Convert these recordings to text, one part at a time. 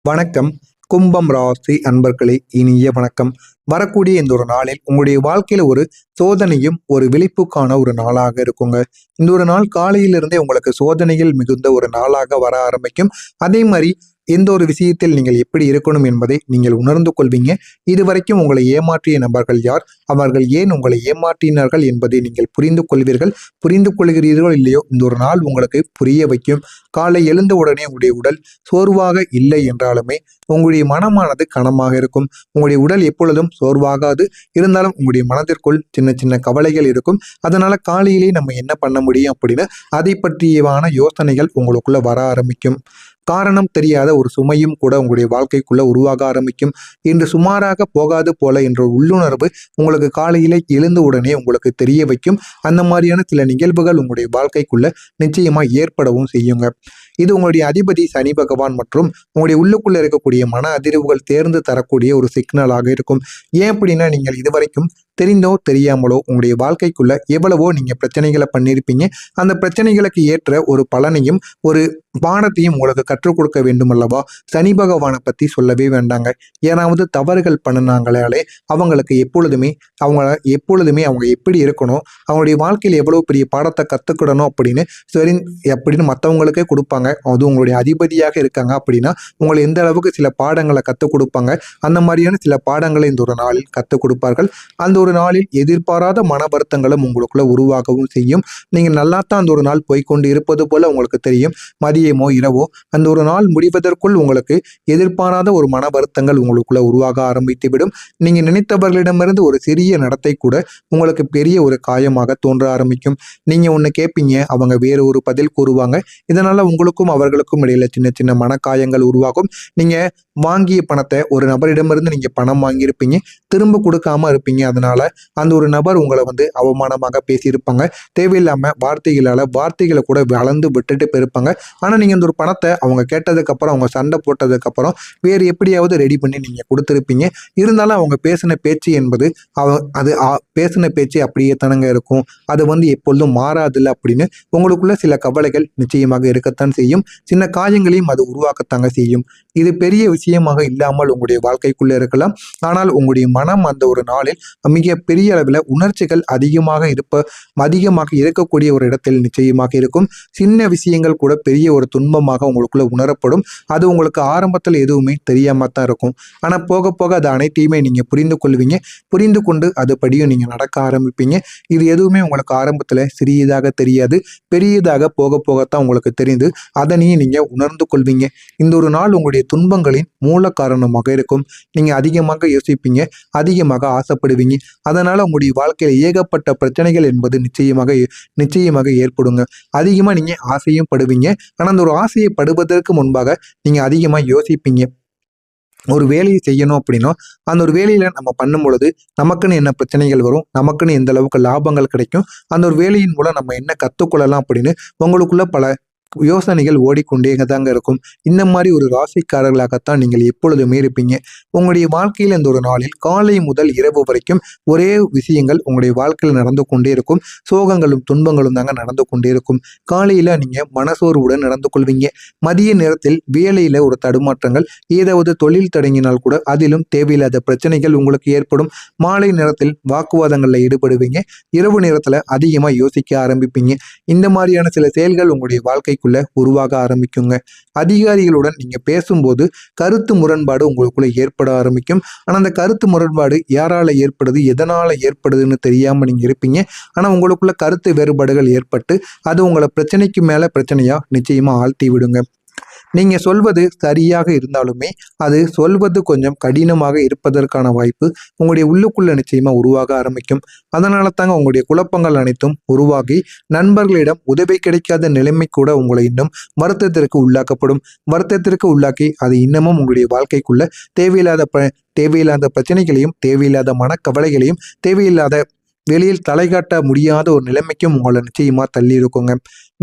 வணக்கம். கும்பம் ராசி அன்பர்களே, இனிய வணக்கம். வரக்கூடிய இந்த ஒரு நாளில் உங்களுடைய வாழ்க்கையில ஒரு சோதனையும் ஒரு விழிப்புக்கான ஒரு நாளாக இருக்குங்க. இந்த ஒரு நாள் காலையிலிருந்தே உங்களுக்கு சோதனைகள் மிகுந்த ஒரு நாளாக வர ஆரம்பிக்கும். அதே மாதிரி எந்த ஒரு விஷயத்தில் நீங்கள் எப்படி இருக்கணும் என்பதை நீங்கள் உணர்ந்து கொள்வீங்க. இதுவரைக்கும் உங்களை ஏமாற்றிய நபர்கள் யார், அவர்கள் ஏன் உங்களை ஏமாற்றினார்கள் என்பதை நீங்கள் புரிந்து கொள்வீர்கள். புரிந்து கொள்கிறீர்களோ இல்லையோ, இந்த ஒரு நாள் உங்களுக்கு புரிய வைக்கும். காலை எழுந்த உடனே உங்களுடைய உடல் சோர்வாக இல்லை என்றாலுமே உங்களுடைய மனமானது கனமாக இருக்கும். உங்களுடைய உடல் எப்பொழுதும் சோர்வாகாது, இருந்தாலும் உங்களுடைய மனதிற்குள் சின்ன சின்ன கவலைகள் இருக்கும். அதனால காலையிலே நம்ம என்ன பண்ண முடியும் அப்படின்னு அதை பற்றியவான யோசனைகள் உங்களுக்குள்ள வர ஆரம்பிக்கும். காரணம் தெரியாத ஒரு சுமையும் கூட உங்களுடைய வாழ்க்கைக்குள்ள உருவாக ஆரம்பிக்கும். இன்று சுமாராக போகாது போல என்ற உள்ளுணர்வு உங்களுக்கு காலையிலே எழுந்த உடனே உங்களுக்கு தெரிய வைக்கும். அந்த மாதிரியான சில நிகழ்வுகள் உங்களுடைய வாழ்க்கைக்குள்ள நிச்சயமா ஏற்படவும் செய்யுங்க. இது உங்களுடைய அதிபதி சனி பகவான் மற்றும் உங்களுடைய உள்ளுக்குள்ள இருக்கக்கூடிய மன அதிர்வுகள் தேர்ந்து தரக்கூடிய ஒரு சிக்னலாக இருக்கும். ஏன் அப்படின்னா, நீங்கள் இதுவரைக்கும் தெரிந்தோ தெரியாமலோ உங்களுடைய வாழ்க்கைக்குள்ள எவ்வளவோ நீங்க பிரச்சனைகளை பண்ணியிருப்பீங்க. அந்த பிரச்சனைகளுக்கு ஏற்ற ஒரு பலனையும் ஒரு பாடத்தையும் உங்களுக்கு கற்றுக் கொடுக்க வேண்டும் அல்லவா. சனி பகவானை பத்தி சொல்லவே வேண்டாங்க. ஏனாவது தவறுகள் பண்ணினாங்களே அவங்களுக்கு எப்பொழுதுமே அவங்க எப்படி இருக்கணும், அவங்களுடைய வாழ்க்கையில் எவ்வளவு பெரிய பாடத்தை கத்துக்கிடணும் அப்படின்னு சரி அப்படின்னு மற்றவங்களுக்கே கொடுப்பாங்க. அது உங்களுடைய அதிபதியாக இருக்காங்க அப்படின்னா உங்களை எந்த அளவுக்கு சில பாடங்களை கற்றுக் கொடுப்பாங்க. அந்த மாதிரியான சில பாடங்களை இந்த ஒரு நாளில் கற்றுக் கொடுப்பார்கள். அந்த ஒரு நாளில் எதிர்பாராத மன வருத்தங்களும் உங்களுக்குள்ள உருவாகவும் செய்யும். நீங்க நல்லாத்தான் அந்த ஒரு நாள் போய்கொண்டு இருப்பது போல உங்களுக்கு தெரியும். மதியமோ இரவோ அந்த ஒரு நாள் முடிவதற்குள் உங்களுக்கு எதிர்பாராத ஒரு மன வருத்தங்கள் உங்களுக்குள்ள உருவாக ஆரம்பித்து விடும். நீங்க நினைத்தவர்களிடமிருந்து ஒரு சிறிய நடத்தை கூட உங்களுக்கு பெரிய ஒரு காயமாக தோன்ற ஆரம்பிக்கும். நீங்க ஒண்ணு கேட்பீங்க, அவங்க வேறு ஒரு பதில் கூறுவாங்க. இதனால உங்களுக்கும் அவர்களுக்கும் இடையில சின்ன சின்ன மனக்காயங்கள் உருவாகும். நீங்க வாங்கிய பணத்தை ஒரு நபரிடமிருந்து நீங்க பணம் வாங்கியிருப்பீங்க, திரும்ப கொடுக்காம இருப்பீங்க. அதனால அந்த ஒரு நபர் உங்களை அவமானமாக பேசியிருப்பாங்க. தேவையில்லாம வார்த்தைகளை கூட வளர்ந்து விட்டுட்டு போயிருப்பாங்க. ஆனா நீங்க இந்த ஒரு பணத்தை அவங்க கேட்டதுக்கு அப்புறம், அவங்க சண்டை போட்டதுக்கு அப்புறம் வேறு எப்படியாவது ரெடி பண்ணி நீங்க கொடுத்துருப்பீங்க. இருந்தாலும் அவங்க பேசின பேச்சு என்பது பேசின பேச்சு அப்படியே தானங்க இருக்கும். அது எப்பொழுதும் மாறாதில்லை அப்படின்னு உங்களுக்குள்ள சில கவலைகள் நிச்சயமாக இருக்கத்தான் செய்யும். சின்ன காயங்களையும் அது உருவாக்கத்தாங்க செய்யும். இது பெரிய விஷயமாக இல்லாமல் உங்களுடைய வாழ்க்கைக்குள்ள இருக்கலாம். ஆனால் உங்களுடைய மனம் அந்த ஒரு நாளில் மிக பெரிய அளவில் உணர்ச்சிகள் அதிகமாக இருக்கக்கூடிய ஒரு இடத்தில் நிச்சயமாக இருக்கும். சின்ன விஷயங்கள் கூட பெரிய ஒரு துன்பமாக உங்களுக்குள்ள உணரப்படும். அது உங்களுக்கு ஆரம்பத்தில் எதுவுமே தெரியாம தான் இருக்கும். ஆனா போக போக அது அனைத்தையுமே நீங்க புரிந்து கொள்வீங்க. புரிந்து கொண்டு அதுபடியும் நீங்க நடக்க ஆரம்பிப்பீங்க. இது எதுவுமே உங்களுக்கு ஆரம்பத்துல சிறியதாக தெரியாது, பெரியதாக போக போகத்தான் உங்களுக்கு தெரிந்து அதனையும் நீங்க உணர்ந்து கொள்வீங்க. இந்த ஒரு நாள் உங்களுடைய துன்பங்களின் மூல காரணமாக இருக்கும். நீங்க அதிகமாக யோசிப்பீங்க, அதிகமாக ஆசைப்படுவீங்க. அதனால உங்களுடைய வாழ்க்கையில ஏகப்பட்ட பிரச்சனைகள் என்பது நிச்சயமாக ஏற்படுங்க. அதிகமா நீங்க ஆசையும் படுவீங்க. ஆனா அந்த ஒரு ஆசையை படுவதற்கு முன்பாக நீங்க அதிகமா யோசிப்பீங்க. ஒரு வேலையை செய்யணும் அப்படின்னா அந்த ஒரு வேலையில நம்ம பண்ணும் பொழுது நமக்குன்னு என்ன பிரச்சனைகள் வரும், நமக்குன்னு எந்த அளவுக்கு லாபங்கள் கிடைக்கும், அந்த ஒரு வேலையின் மூலம் நம்ம என்ன கத்துக்கொள்ளலாம் அப்படின்னு உங்களுக்குள்ள பல யோசனைகள் ஓடிக்கொண்டே தாங்க இருக்கும். இந்த மாதிரி ஒரு ராசிக்காரர்களாகத்தான் நீங்கள் எப்பொழுதுமே இருப்பீங்க. உங்களுடைய வாழ்க்கையில் இந்த ஒரு நாளில் காலை முதல் இரவு வரைக்கும் ஒரே விஷயங்கள் உங்களுடைய வாழ்க்கையில் நடந்து கொண்டே இருக்கும். சோகங்களும் துன்பங்களும் தாங்க நடந்து கொண்டே இருக்கும். காலையில நீங்க மனசோர்வுடன் நடந்து கொள்வீங்க. மதிய நேரத்தில் வேலையில ஒரு தடுமாற்றங்கள், ஏதாவது தொழில் தொடங்கினால் கூட அதிலும் தேவையில்லாத பிரச்சனைகள் உங்களுக்கு ஏற்படும். மாலை நேரத்தில் வாக்குவாதங்களில் ஈடுபடுவீங்க. இரவு நேரத்துல அதிகமா யோசிக்க ஆரம்பிப்பீங்க. இந்த மாதிரியான சில செயல்கள் உங்களுடைய வாழ்க்கைக்குள்ள உருவாக ஆரம்பிக்குங்க. அதிகாரிகளுடன் நீங்க பேசும்போது கருத்து முரண்பாடு உங்களுக்குள்ள ஏற்பட ஆரம்பிக்கும். ஆனா அந்த கருத்து முரண்பாடு யாரால ஏற்படுது, எதனால ஏற்படுதுன்னு தெரியாம நீங்க இருப்பீங்க. ஆனா உங்களுக்குள்ள கருத்து வேறுபாடுகள் ஏற்பட்டு அது உங்களை பிரச்சனைக்கு மேல பிரச்சனையா நிச்சயமா ஆழ்த்தி விடுங்க. நீங்க சொல்வது சரியாக இருந்தாலுமே அது சொல்வது கொஞ்சம் கடினமாக இருப்பதற்கான வாய்ப்பு உங்களுடைய உள்ளுக்குள்ள நிச்சயமா உருவாக ஆரம்பிக்கும். அதனால தாங்க உங்களுடைய குழப்பங்கள் அனைத்தும் உருவாகி நண்பர்களிடம் உதவி கிடைக்காத நிலைமை கூட உங்களை இன்னும் வருத்தத்திற்கு உள்ளாக்கி அது இன்னமும் உங்களுடைய வாழ்க்கைக்குள்ள தேவையில்லாத பிரச்சனைகளையும், தேவையில்லாத மனக்கவலைகளையும், தேவையில்லாத வெளியில் தலை காட்ட முடியாத ஒரு நிலைமைக்கும் உங்களை நிச்சயமா தள்ளி இருக்குங்க.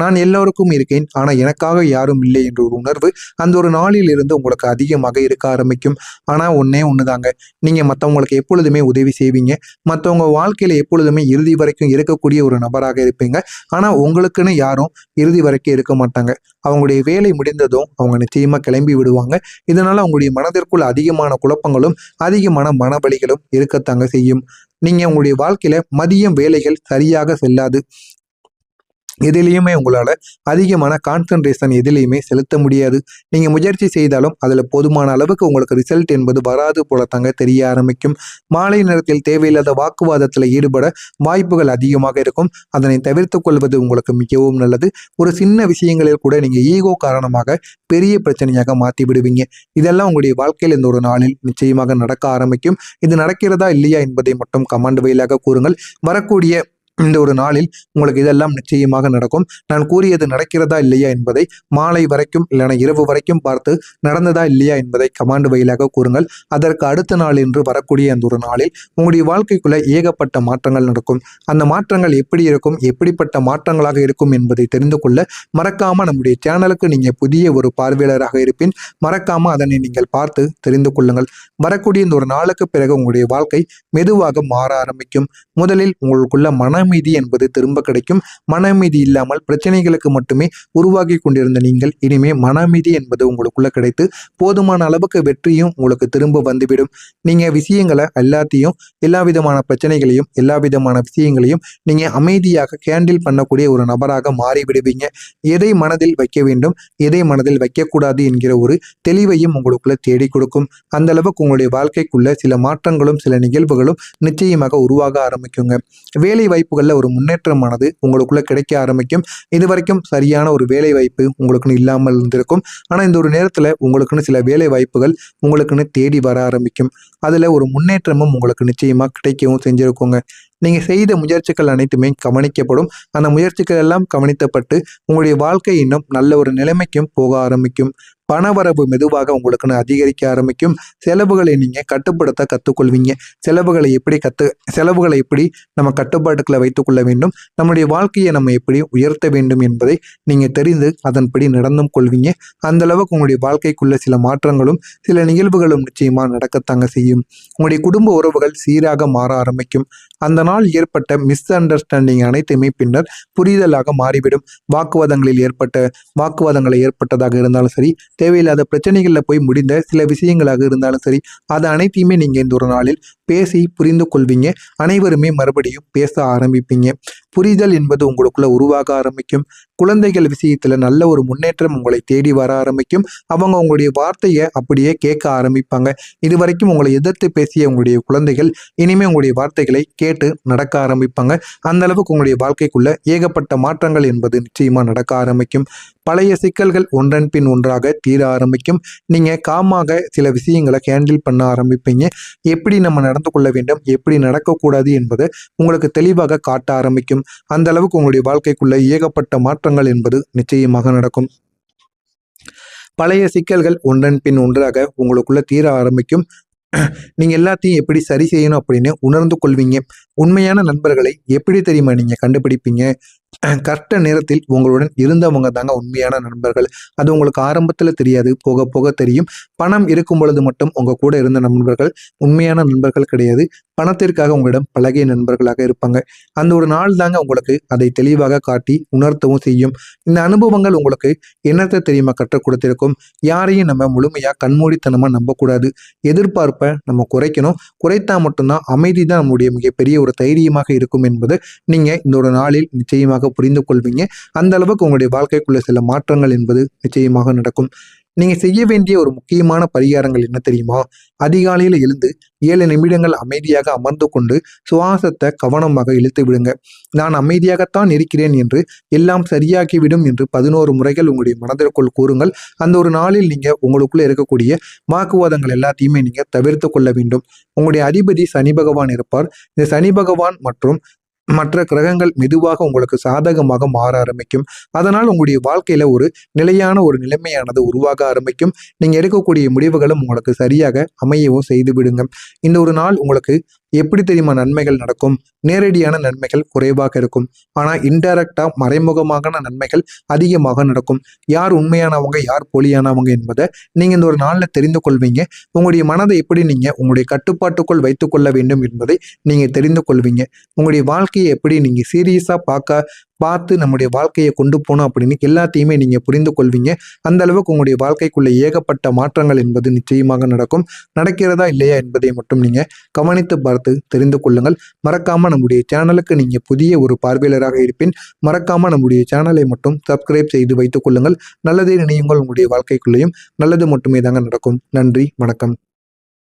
நான் எல்லோருக்கும் இருக்கேன், ஆனா எனக்காக யாரும் இல்லை என்ற ஒரு உணர்வு அந்த ஒரு நாளில் இருந்து உங்களுக்கு அதிகமாக இருக்க ஆரம்பிக்கும். ஆனா ஒன்னே ஒண்ணுதாங்க, நீங்க மற்றவங்களுக்கு எப்பொழுதுமே உதவி செய்வீங்க, மற்றவங்க வாழ்க்கையில எப்பொழுதுமே இறுதி வரைக்கும் இருக்கக்கூடிய ஒரு நபராக இருப்பீங்க. ஆனா உங்களுக்குன்னு யாரும் இறுதி வரைக்கும் இருக்க மாட்டாங்க. அவங்களுடைய வேலை முடிந்ததும் அவங்க நிச்சயமா கிளம்பி விடுவாங்க. இதனால அவங்களுடைய மனதிற்குள் அதிகமான குழப்பங்களும் அதிகமான மனவலிகளும் இருக்கத்தாங்க செய்யும். நீங்க உங்களுடைய வாழ்க்கையில மதியம் வேலைகள் சரியாக செல்லாது. எதிலையுமே உங்களால அதிகமான கான்சன்ட்ரேஷன் எதிலையுமே செலுத்த முடியாது. நீங்க முயற்சி செய்தாலும் அதுல போதுமான அளவுக்கு உங்களுக்கு ரிசல்ட் என்பது வராது போலத்தாங்க தெரிய ஆரம்பிக்கும். மாலை நேரத்தில் தேவையில்லாத வாக்குவாதத்துல ஈடுபட வாய்ப்புகள் அதிகமாக இருக்கும். அதனை தவிர்த்துக் கொள்வது உங்களுக்கு மிகவும் நல்லது. ஒரு சின்ன விஷயங்களில் கூட நீங்க ஈகோ காரணமாக பெரிய பிரச்சனையாக மாத்தி விடுவீங்க. இதெல்லாம் உங்களுடைய வாழ்க்கையில் இந்த ஒரு நாளில் நிச்சயமாக நடக்க ஆரம்பிக்கும். இது நடக்கிறதா இல்லையா என்பதை மட்டும் கமெண்ட் வாயிலாக கூறுங்கள். வரக்கூடிய இந்த ஒரு நாளில் உங்களுக்கு இதெல்லாம் நிச்சயமாக நடக்கும். நான் கூறியது நடக்கிறதா இல்லையா என்பதை மாலை வரைக்கும் இல்லைனா இரவு வரைக்கும் பார்த்து நடந்ததா இல்லையா என்பதை கமாண்ட் வாயிலாக கூறுங்கள். அதற்கு அடுத்த நாள் என்று வரக்கூடிய அந்த ஒரு நாளில் உங்களுடைய வாழ்க்கைக்குள்ள ஏகப்பட்ட மாற்றங்கள் நடக்கும். அந்த மாற்றங்கள் எப்படி இருக்கும், எப்படிப்பட்ட மாற்றங்களாக இருக்கும் என்பதை தெரிந்து கொள்ள மறக்காம நம்முடைய சேனலுக்கு நீங்க புதிய ஒரு பார்வையாளராக இருப்பின் மறக்காம அதனை நீங்கள் பார்த்து தெரிந்து கொள்ளுங்கள். வரக்கூடிய இந்த ஒரு நாளுக்கு பிறகு உங்களுடைய வாழ்க்கை மெதுவாக மாற ஆரம்பிக்கும். முதலில் உங்களுக்குள்ள மனமீதி என்பது திரும்ப கிடைக்கும். மனமீதி இல்லாமல் பிரச்சனைகளுக்கு மட்டுமே உருவாகி கொண்டிருந்த நீங்கள் இனிமே மனமீதி என்பது உங்களுக்குள்ள கிடைத்து போதுமான அளவுக்கு வெற்றியும் உங்களுக்கு திரும்ப வந்துவிடும். நீங்க விஷயங்களை எல்லாத்தையும், எல்லா விதமான பிரச்சனைகளையும், எல்லா விதமான விஷயங்களையும் நீங்க அமைதியாக ஹேண்டில் பண்ணக்கூடிய ஒரு நபராக மாறிவிடுவீங்க. எதை மனதில் வைக்க வேண்டும், எதை மனதில் வைக்கக்கூடாது என்கிற ஒரு தெளிவையும் உங்களுக்குள்ள தேடி கொடுக்கும். அந்த அளவுக்கு உங்களுடைய வாழ்க்கைக்குள்ள சில மாற்றங்களும் சில நிகழ்வுகளும் நிச்சயமாக உருவாக ஆரம்பிக்குங்க. வேலை வாய்ப்புகளில் ஒரு முன்னேற்றமானது உங்களுக்குள்ள கிடைக்க ஆரம்பிக்கும். இது வரைக்கும் சரியான ஒரு வேலை வாய்ப்பு உங்களுக்குன்னு இல்லாமல் இருந்திருக்கும். ஆனால் இந்த ஒரு நேரத்தில் உங்களுக்குன்னு சில வேலை வாய்ப்புகள் உங்களுக்குன்னு தேடி வர ஆரம்பிக்கும். அதில் ஒரு முன்னேற்றமும் உங்களுக்கு நிச்சயமாக கிடைக்கவும் செஞ்சிருக்குங்க. நீங்கள் செய்த முயற்சிகள் அனைத்துமே கவனிக்கப்படும். அந்த முயற்சிகள் எல்லாம் கவனிக்கப்பட்டு உங்களுடைய வாழ்க்கை இன்னும் நல்ல ஒரு நிலைமைக்கும் போக ஆரம்பிக்கும். பணவரவு மெதுவாக உங்களுக்குன்னு அதிகரிக்க ஆரம்பிக்கும். செலவுகளை நீங்கள் கட்டுப்படுத்த கற்றுக்கொள்வீங்க. செலவுகளை எப்படி நம்ம கட்டுப்பாட்டுக்குள்ள வைத்துக்கொள்ள வேண்டும், நம்முடைய வாழ்க்கையை நம்ம எப்படி உயர்த்த வேண்டும் என்பதை நீங்கள் தெரிந்து அதன்படி நடந்தும் கொள்வீங்க. அந்த அளவுக்கு உங்களுடைய வாழ்க்கைக்குள்ள சில மாற்றங்களும் சில நிகழ்வுகளும் நிச்சயமாக நடக்கத்தாங்க செய்யும். உங்களுடைய குடும்ப உறவுகள் சீராக மாற ஆரம்பிக்கும். அந்த நாள் ஏற்பட்ட மிஸ் அண்டர்ஸ்டாண்டிங் அனைத்துமே பின்னர் புரிதலாக மாறிவிடும். வாக்குவாதங்களை ஏற்பட்டதாக இருந்தாலும் சரி, தேவையில்லாத பிரச்சனைகளில் போய் முடிந்த சில விஷயங்களாக இருந்தாலும் சரி, அது அனைத்தையுமே நீங்கள் இந்த ஒரு நாளில் பேசி புரிந்து கொள்வீங்க. அனைவருமே மறுபடியும் பேச ஆரம்பிப்பீங்க. புரிதல் என்பது உங்களுக்குள்ள உருவாக ஆரம்பிக்கும். குழந்தைகள் விஷயத்துல நல்ல ஒரு முன்னேற்றம் உங்களை தேடி வர ஆரம்பிக்கும். அவங்க உங்களுடைய வார்த்தையை அப்படியே கேட்க ஆரம்பிப்பாங்க. இதுவரைக்கும் உங்களை எதிர்த்து பேசிய உங்களுடைய குழந்தைகள் இனிமே உங்களுடைய வார்த்தைகளை கேட்டு நடக்க ஆரம்பிப்பாங்க. அந்த அளவுக்கு உங்களுடைய வாழ்க்கைக்குள்ள ஏகப்பட்ட மாற்றங்கள் என்பது நிச்சயமா நடக்க ஆரம்பிக்கும். பழைய சிக்கல்கள் ஒன்றன் பின் ஒன்றாக தீர ஆரம்பிக்கும். நீங்க காமாக சில விஷயங்களை ஹேண்டில் பண்ண ஆரம்பிப்பீங்க. எப்படி நம்ம நடந்து கொள்ள வேண்டும், எப்படி நடக்கக்கூடாது என்பதை உங்களுக்கு தெளிவாக காட்ட ஆரம்பிக்கும். அந்த அளவுக்கு உங்களுடைய வாழ்க்கைக்குள்ள ஏகப்பட்ட மாற்றங்கள் என்பது நிச்சயமாக நடக்கும். பழைய சிக்கல்கள் ஒன்றன் பின் ஒன்றாக உங்களுக்குள்ள தீர ஆரம்பிக்கும். நீங்க எல்லாத்தையும் எப்படி சரி செய்யணும் அப்படின்னு உணர்ந்து கொள்வீங்க. உண்மையான நண்பர்களை எப்படி தெரியுமா நீங்க கண்டுபிடிப்பீங்க? கரெக்ட நேரத்தில் உங்களுடன் இருந்தவங்க தாங்க உண்மையான நண்பர்கள். அது உங்களுக்கு ஆரம்பத்தில் தெரியாது, போக போக தெரியும். பணம் இருக்கும் பொழுது மட்டும் உங்க கூட இருந்த நண்பர்கள் உண்மையான நண்பர்கள் கிடையாது. பணத்திற்காக உங்களிடம் பழகிய நண்பர்களாக இருப்பாங்க. அந்த ஒரு நாள் தாங்க உங்களுக்கு அதை தெளிவாக காட்டி உணர்த்தவும் செய்யும். இந்த அனுபவங்கள் உங்களுக்கு என்னத்தை தெரியுமா கற்றுக் கொடுத்திருக்கும்? யாரையும் நம்ம முழுமையா கண்மூடித்தனமா நம்பக்கூடாது. எதிர்பார்ப்பை நம்ம குறைக்கணும். குறைத்தா மட்டும்தான் அமைதி தான் நம்முடைய மிகப்பெரிய ஒரு தைரியமாக இருக்கும் என்பது நீங்க இந்த ஒரு நாளில் நிச்சயமாக புரிந்து கொள்வீங்க. அந்த அளவுக்கு உங்களுடைய வாழ்க்கைக்குள்ள சில மாற்றங்கள் என்பது நிச்சயமாக நடக்கும். நீங்க செய்ய வேண்டிய ஒரு முக்கியமான பரிகாரங்கள் என்ன தெரியுமா? அதிகாலையில் எழுந்து 7 நிமிடங்கள் அமைதியாக அமர்ந்து கொண்டு சுவாசத்தை கவனமாக இழுத்து விடுங்க. நான் அமைதியாகத்தான் இருக்கிறேன் என்று, எல்லாம் சரியாகிவிடும் என்று 11 முறைகள் உங்களுடைய மனதிற்குள் கூறுங்கள். அந்த ஒரு நாளில் நீங்க உங்களுக்குள்ள இருக்கக்கூடிய வாக்குவாதங்கள் எல்லாத்தையுமே நீங்க தவிர்த்து கொள்ள வேண்டும். உங்களுடைய அதிபதி சனி பகவான் இருப்பார். இந்த சனி பகவான் மற்றும் மற்ற கிரகங்கள் மெதுவாக உங்களுக்கு சாதகமாக மாற ஆரம்பிக்கும். அதனால் உங்களுடைய வாழ்க்கையில ஒரு நிலையான ஒரு நிலைமையானது உருவாக ஆரம்பிக்கும். நீங்க எடுக்கக்கூடிய முடிவுகளும் உங்களுக்கு சரியாக அமையவும் செய்து விடுங்க. இந்த ஒரு நாள் உங்களுக்கு எப்படி தெரியுமா நன்மைகள் நடக்கும்? நேரடியான நன்மைகள் குறைவாக இருக்கும். ஆனா இன்டைரக்டா மறைமுகமான நன்மைகள் அதிகமாக நடக்கும். யார் உண்மையானவங்க, யார் போலியானவங்க என்பதை நீங்க இந்த ஒரு நாள்ல தெரிந்து கொள்வீங்க. உங்களுடைய மனதை எப்படி நீங்க உங்களுடைய கட்டுப்பாட்டுக்குள் வைத்துக் கொள்ள வேண்டும் என்பதை நீங்க தெரிந்து கொள்வீங்க. உங்களுடைய வாழ்க்கையை எப்படி நீங்க சீரியஸா பார்த்து நம்முடைய வாழ்க்கையை கொண்டு போகணும் அப்படின்னு எல்லாத்தையுமே நீங்க புரிந்து கொள்வீங்க. அந்த அளவுக்கு உங்களுடைய வாழ்க்கைக்குள்ள ஏகப்பட்ட மாற்றங்கள் என்பது நிச்சயமாக நடக்கும். நடக்கிறதா இல்லையா என்பதை மட்டும் நீங்க கவனித்து பார்த்து தெரிந்து கொள்ளுங்கள். மறக்காம நம்முடைய சேனலுக்கு நீங்க புதிய ஒரு பார்வையாளராக இருப்பின் மறக்காம நம்முடைய சேனலை மட்டும் சப்ஸ்கிரைப் செய்து வைத்துக் கொள்ளுங்கள். நல்லதே நினையுங்கள். உங்களுடைய வாழ்க்கைக்குள்ளேயும் நல்லது மட்டுமே தாங்க நடக்கும். நன்றி, வணக்கம்.